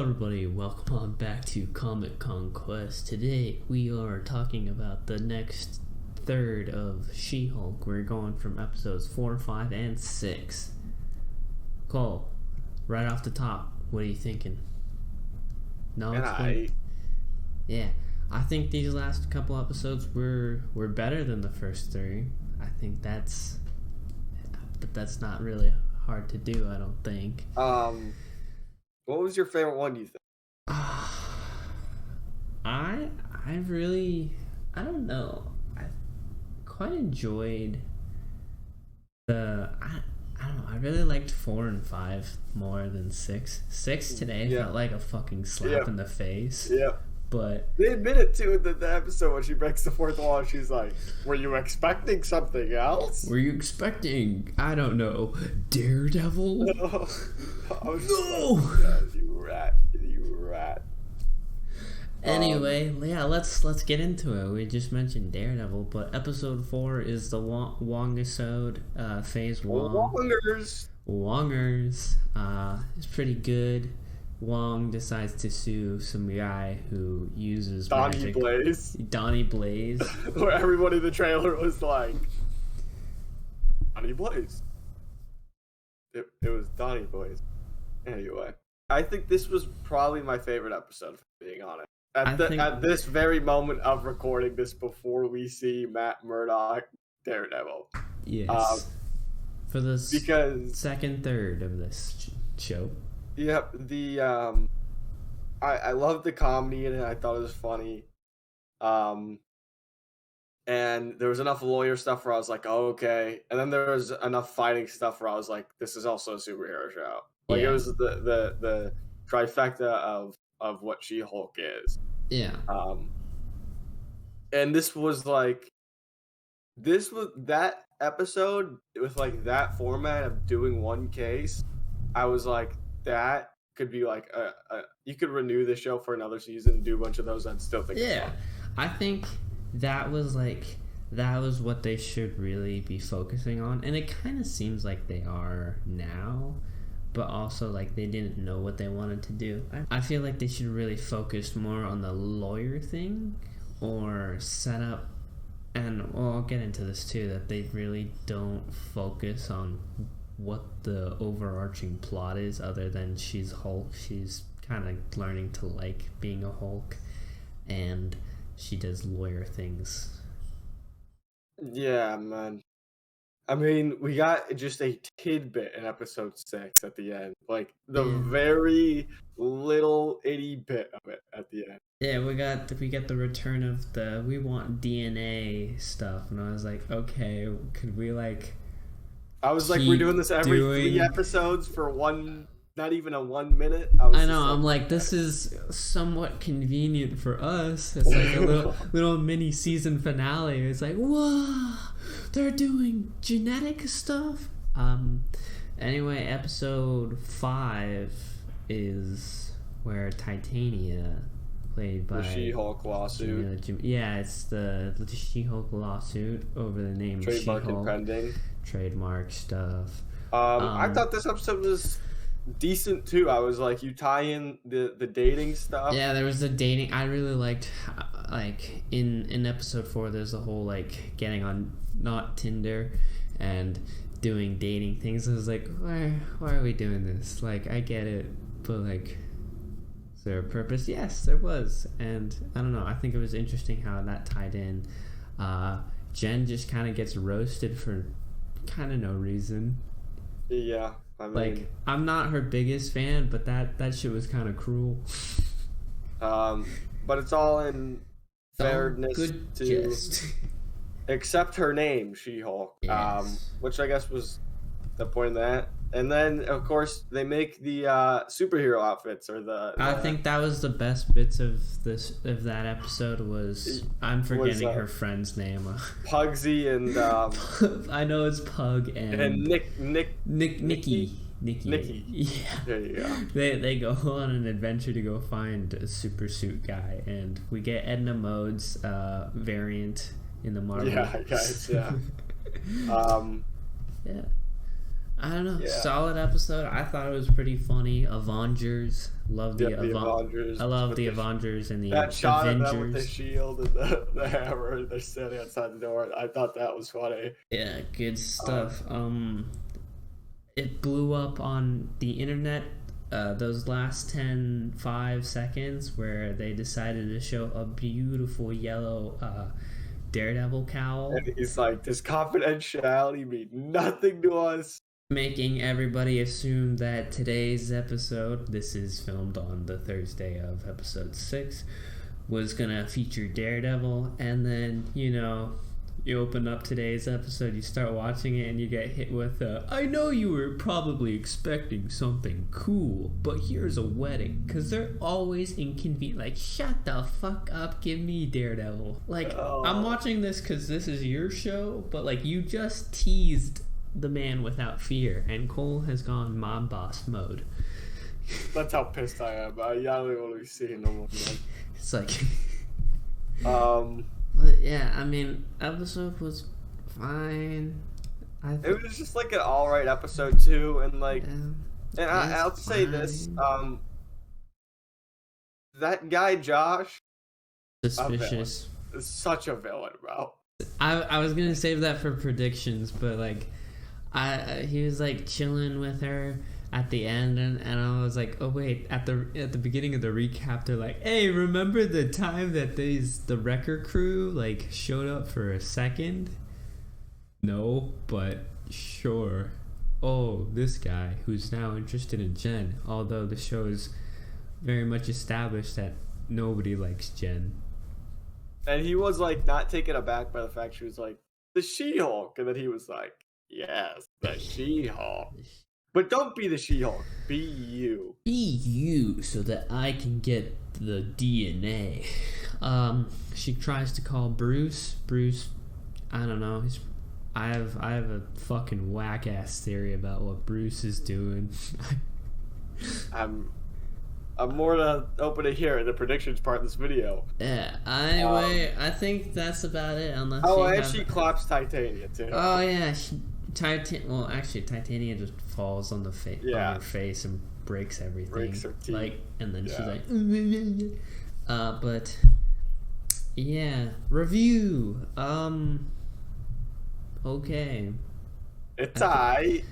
everybody, welcome on back to Comic Conquest. Today we are talking about the next third of She-Hulk. We're going from episodes 4, 5, and 6. Cole, right off the top, what are you thinking? No, yeah, I think these last couple episodes were better than the first three. I think that's not really hard to do, I don't think. What was your favorite one, do you think? I don't know. I quite enjoyed I don't know. I really liked 4 and 5 more than 6. 6 today felt like a fucking slap in the face. Yeah. But they admit it too in the episode when she breaks the fourth wall. She's like, "Were you expecting something else? Were you expecting, I don't know, Daredevil?" No. You rat. Anyway, let's get into it. We just mentioned Daredevil, but episode 4 is the Wongisode, phase 1. Wongers. It's pretty good. Wong decides to sue some guy who uses magic. Donnie Blaze. Where everybody in the trailer was like, Donnie Blaze. It was Donnie Blaze. Anyway, I think this was probably my favorite episode, if I'm being honest. At this very moment of recording this, before we see Matt Murdock Daredevil. Yes. For the second third of this show. Yep. I loved the comedy in it. I thought it was funny. And there was enough lawyer stuff where I was like, oh, okay. And then there was enough fighting stuff where I was like, this is also a superhero show. Like, it was the trifecta of what She-Hulk is. Yeah. And this was that episode with like that format of doing one case. I was like, that could be like you could renew the show for another season, do a bunch of those. I'd still think it's fun. I think that was what they should really be focusing on, and it kind of seems like they are now, but also like they didn't know what they wanted to do. I feel like they should really focus more on the lawyer thing, or set up, and I'll get into this too, that they really don't focus on what the overarching plot is, other than she's Hulk. She's kind of learning to like being a Hulk, and she does lawyer things. Yeah, man. I mean, we got just a tidbit in episode 6 at the end, like the very little itty bit of it at the end. Yeah, we get the return of the "we want DNA" stuff, and I was like, okay, could we like? I was like, we're doing this every 3 episodes for not even a 1 minute. I know. I'm like, this is somewhat convenient for us. It's like a little mini season finale. It's like, whoa, they're doing genetic stuff. Anyway, episode 5 is where Titania, played by the She-Hulk lawsuit. It's the She-Hulk lawsuit over the name Trademark She-Hulk. Impending. Trademark stuff. I thought this episode was decent too. I was like, you tie in the dating stuff. Yeah, there was the dating. I really liked, like, in episode 4, there's a whole like getting on not Tinder and doing dating things. I was like, why are we doing this? Like, I get it, but like, is there a purpose? Yes, there was. And I don't know, I think it was interesting how that tied in. Jen just kind of gets roasted for kind of no reason. Yeah, I mean, like, I'm not her biggest fan, but that shit was kind of cruel. But it's all in fairness good to gist. Accept her name, She-Hulk. Yes. Which I guess was the point of that. And then, of course, they make the superhero outfits, or I think that was the best bits of that episode. I'm forgetting her friend's name. Pugsy and I know it's Pug and Nikki. Yeah. There you go. They go on an adventure to go find a super suit guy, and we get Edna Mode's variant in the Marvel. Yeah, guys. Yeah. Yeah. I don't know. Yeah. Solid episode. I thought it was pretty funny. Avengers. Love the Avengers. I love the Avengers and the that shot of Avengers. them with the shield and the hammer. They're standing outside the door. I thought that was funny. Yeah, good stuff. It blew up on the internet. Those last 5 seconds where they decided to show a beautiful yellow Daredevil cowl. And he's like, "Does confidentiality mean nothing to us?" Making everybody assume that today's episode, this is filmed on the Thursday of episode 6, was gonna feature Daredevil, and then, you open up today's episode, you start watching it, and you get hit with I know you were probably expecting something cool, but here's a wedding, because they're always inconvenient. Like, shut the fuck up, give me Daredevil. Like, I'm watching this because this is your show, but, like, you just teased the man without fear, and Cole has gone mob boss mode. That's how pissed I am. I don't even want to be seeing no more. It's like... But yeah, I mean, episode was fine. It was just like an alright episode too, and like, and I'll say this, that guy Josh, suspicious, is such a villain, bro. I was gonna save that for predictions, but like, he was like chilling with her at the end, and I was like, oh wait, at the beginning of the recap, they're like, hey, remember the time that the Wrecker crew like showed up for a second? No, but sure. Oh, this guy who's now interested in Jen, although the show is very much established that nobody likes Jen. And he was like not taken aback by the fact she was like, the She-Hulk, and then he was like, yes, the She-Hulk. But don't be the She-Hulk. Be you. Be you so that I can get the DNA. She tries to call Bruce. Bruce, I don't know. I have a fucking whack ass theory about what Bruce is doing. I'm more than open to hear the predictions part of this video. Yeah. Anyway, I think that's about it. Unless she claps Titania too. Oh yeah. Titania just falls on on her face and breaks everything. Breaks her teeth. Like, and then she's like, but yeah, review. Okay. It's I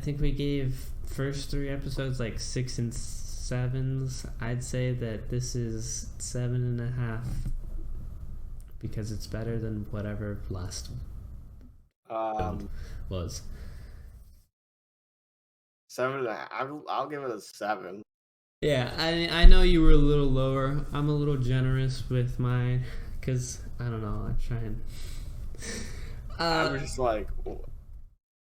think we gave first 3 episodes like 6 and 7s. I'd say that this is 7.5. Because it's better than whatever last was. 7.5. I'll give it a 7. Yeah, I know you were a little lower. I'm a little generous with mine, because I don't know. I try and. I was just like.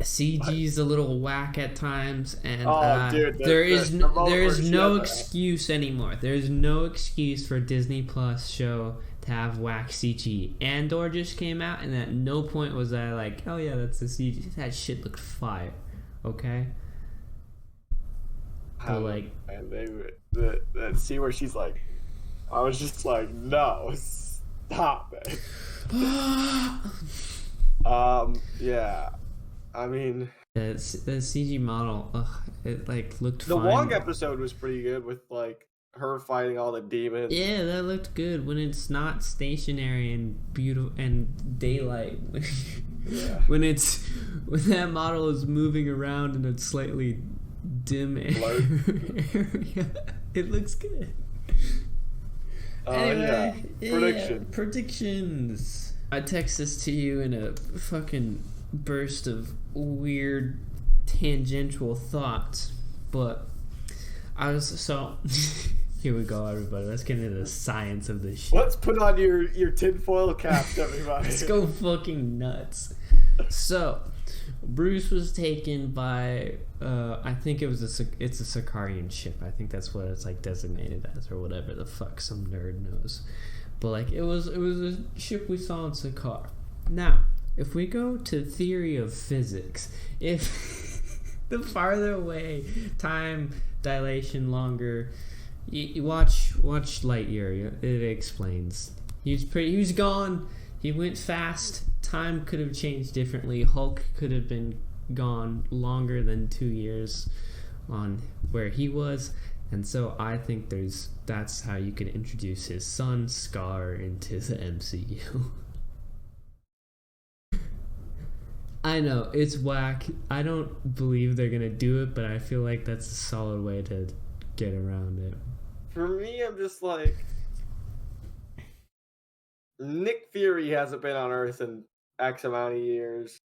CG's a little whack at times, and dude, there is no excuse anymore. There's no excuse for a Disney Plus show to have whack CG. Andor just came out, and at no point was I like, oh yeah, that's the CG. That shit looked fire. Okay. But like, and that see where she's like, I was just like, no, stop it. Yeah. I mean, the CG model, it like looked the fine. Wong episode was pretty good with like her fighting all the demons. Yeah, that looked good when it's not stationary and beautiful and daylight. Yeah. when that model is moving around in a slightly dim area, it looks good. Anyway, predictions. I text this to you in a fucking burst of weird tangential thoughts, but I was so here we go, everybody. Let's get into the science of this shit. Let's put on your tinfoil caps, everybody. Let's go fucking nuts. So Bruce was taken by I think it's a Sicarian ship. I think that's what it's like designated as, or whatever the fuck some nerd knows. But like it was a ship we saw in Sakaar. Now, if we go to theory of physics, if the farther away, time dilation longer, you watch Lightyear. It explains. He was gone. He went fast. time could have changed differently. Hulk could have been gone longer than 2 years on where he was, and so I think that's how you could introduce his son Scar into the MCU. I know it's whack. I don't believe they're gonna do it, but I feel like that's a solid way to get around it. For me, I'm just like, Nick Fury hasn't been on Earth in X amount of years.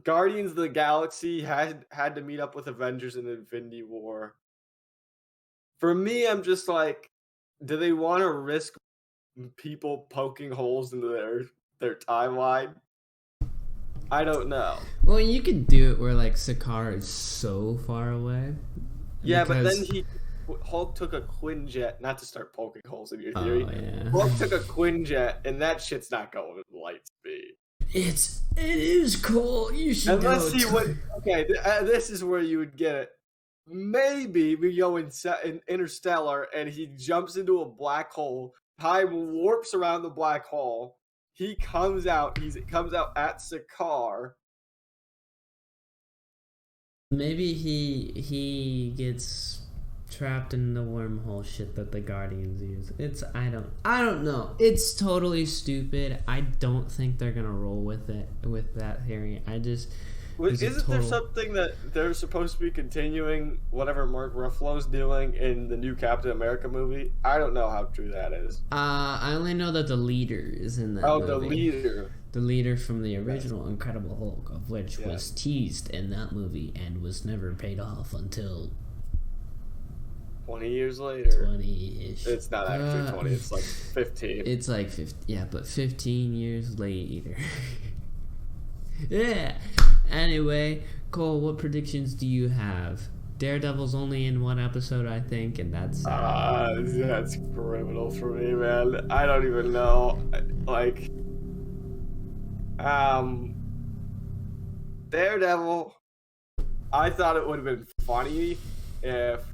Guardians of the Galaxy had to meet up with Avengers in Infinity War. For me, I'm just like, do they want to risk people poking holes into their timeline? I don't know. Well, you could do it where like Sakaar is so far away. Yeah, but then Hulk took a Quinjet, not to start poking holes in your theory. Oh, yeah. Hulk took a Quinjet, and that shit's not going at light speed. It is cool. You should Unless go. he would. Okay, this is where you would get it. Maybe we go in Interstellar, and he jumps into a black hole. Time warps around the black hole. He comes out. He comes out at Sakaar. Maybe he gets trapped in the wormhole shit that the Guardians use. I don't know. It's totally stupid. I don't think they're gonna roll with it, with that theory. Isn't there something that they're supposed to be continuing whatever Mark Ruffalo's doing in the new Captain America movie? I don't know how true that is. I only know that the leader is in that movie. The leader. The leader from the original Incredible Hulk, of which was teased in that movie and was never paid off until 20 years later. 20-ish. It's not actually 20, it's like 15. It's like 50, yeah, but 15 years later. Yeah. Anyway, Cole, what predictions do you have? Daredevil's only in one episode, I think, and that's criminal for me, man. I don't even know. Like, Daredevil, I thought it would have been funny if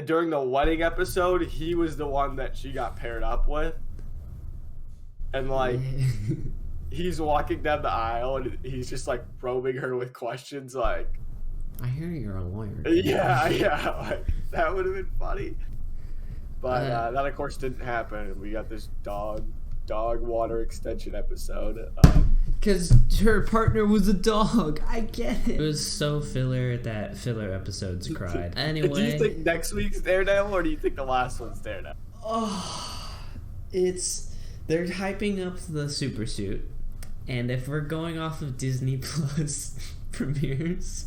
during the wedding episode he was the one that she got paired up with, and like he's walking down the aisle and he's just like probing her with questions like, I hear you're a lawyer. Yeah, like that would have been funny, but that of course didn't happen. We got this dog water extension episode. Because her partner was a dog. I get it. It was so filler that filler episodes cried. Anyway. Do you think next week's Daredevil or do you think the last one's Daredevil? Oh, they're hyping up the super suit. And if we're going off of Disney Plus premieres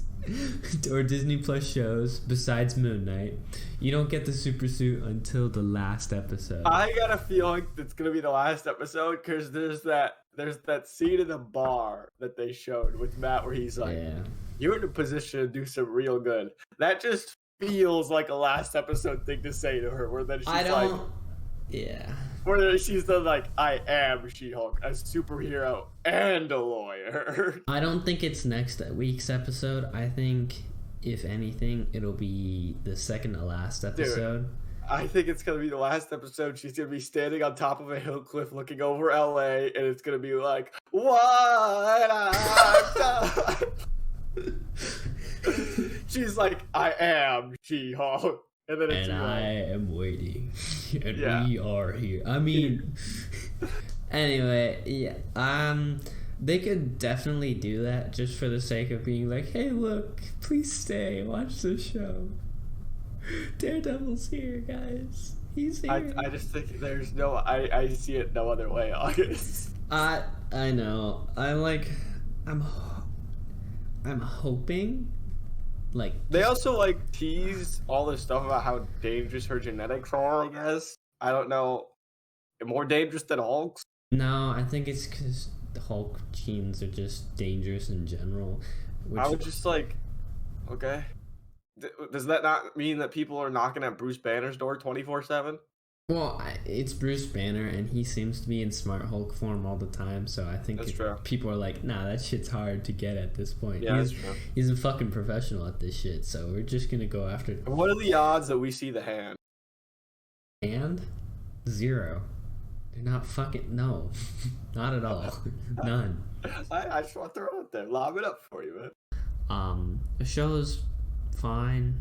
or Disney Plus shows besides Moon Knight, you don't get the super suit until the last episode. I got a feeling it's gonna be the last episode because there's that scene in the bar that they showed with Matt where he's like, you're in a position to do some real good. That just feels like a last episode thing to say to her, where then where she's the like, I am She-Hulk, a superhero and a lawyer. I don't think it's next week's episode. I think, if anything, it'll be the second to last episode. Dude, I think it's going to be the last episode. She's going to be standing on top of a hill cliff looking over LA, and it's going to be like, what I've done. She's like, I am She-Hulk. And then it's I am waiting. And we are here. I mean, anyway, they could definitely do that just for the sake of being like, hey, look, please stay, watch the show. Daredevil's here, guys. He's here. I just think there's no, I see it no other way, August. I know. I'm hoping. Like, they also like tease all this stuff about how dangerous her genetics are, I guess. I don't know. More dangerous than Hulk's? No, I think it's because the Hulk genes are just dangerous in general. I would just like, okay. Does that not mean that people are knocking at Bruce Banner's door 24/7? Well, it's Bruce Banner, and he seems to be in Smart Hulk form all the time, so I think people are like, nah, that shit's hard to get at this point. Yeah, that's true. He's a fucking professional at this shit, so we're just gonna go after... What are the odds that we see the hand? Hand? 0. They're not fucking no, not at all. None. I just want to throw it out there, lob it up for you, man. The show is fine.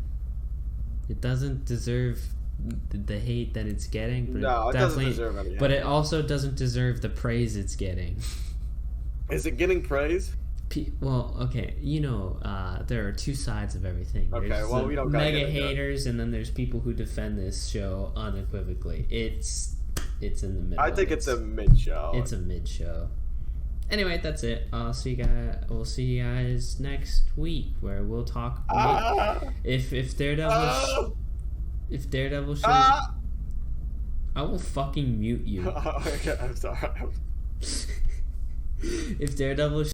It doesn't deserve the hate that it's getting, but No, it doesn't deserve any hate. But it also doesn't deserve the praise it's getting. Is it getting praise? Well, okay, you know, there are two sides of everything. Okay, there's well, we don't gotta mega get into it. haters, and then there's people who defend this show unequivocally. It's in the middle. I think it's a mid show. It's a mid show. Anyway, that's it. We'll see you guys next week, where we'll talk. If Daredevil if Daredevil shows, I will fucking mute you. Okay, I'm sorry. If Daredevil